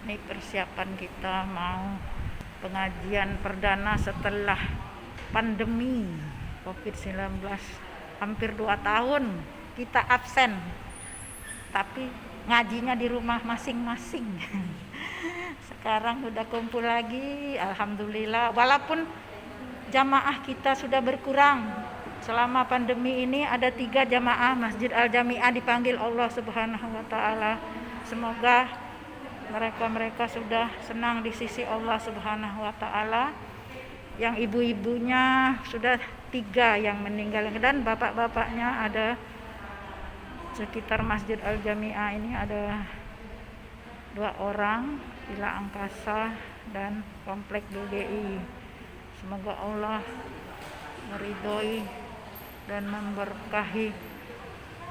Ini persiapan kita mau pengajian perdana setelah pandemi COVID-19. Hampir 2 tahun kita absen, tapi ngajinya di rumah masing-masing. Sekarang udah kumpul lagi, alhamdulillah. Walaupun jamaah kita sudah berkurang. Selama pandemi ini ada 3 jamaah Masjid Al-Jami'ah dipanggil Allah Subhanahu wa Ta'ala. Semoga mereka sudah senang di sisi Allah Subhanahu wa Ta'ala. Yang ibu-ibunya sudah 3 yang meninggal, dan bapak-bapaknya ada sekitar Masjid Al-Jami'ah ini ada 2 orang, Villa Angkasa dan Komplek BGI. Semoga Allah meridhoi dan memberkahi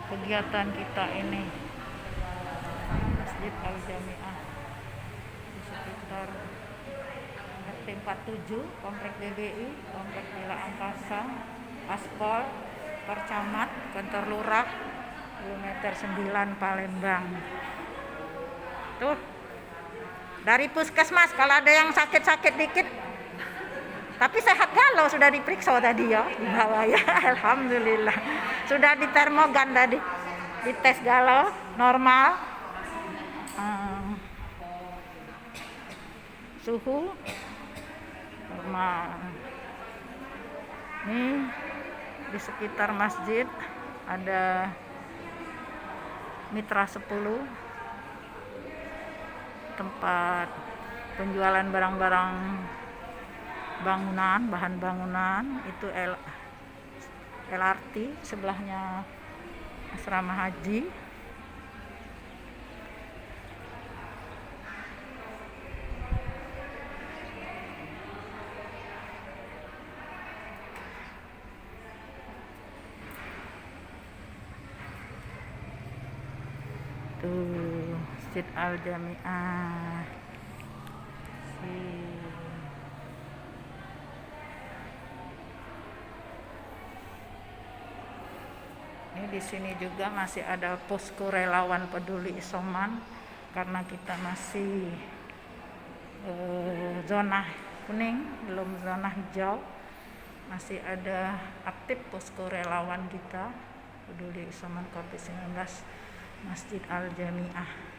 kegiatan kita ini. Masjid Al-Jami'ah di sekitar RT 47, Komplek BGI, Komplek Villa Angkasa, Aspol, Percamat, Kantor Lurah, kilometer 9 Palembang. Tuh, dari puskesmas kalau ada yang sakit-sakit dikit, tapi sehat galau, sudah diperiksa tadi ya di bawah ya. Alhamdulillah, sudah ditermogan tadi, dites galau normal. Suhu normal. Ini di sekitar masjid ada Mitra 10, tempat penjualan barang-barang bangunan, bahan bangunan. Itu LRT, sebelahnya asrama haji. Tuh, Masjid Al-Jami'ah. Ini di sini juga masih ada posko relawan peduli isoman, karena kita masih zona kuning, belum zona hijau. Masih ada aktif posko relawan kita peduli isoman COVID-19 Masjid Al-Jami'ah.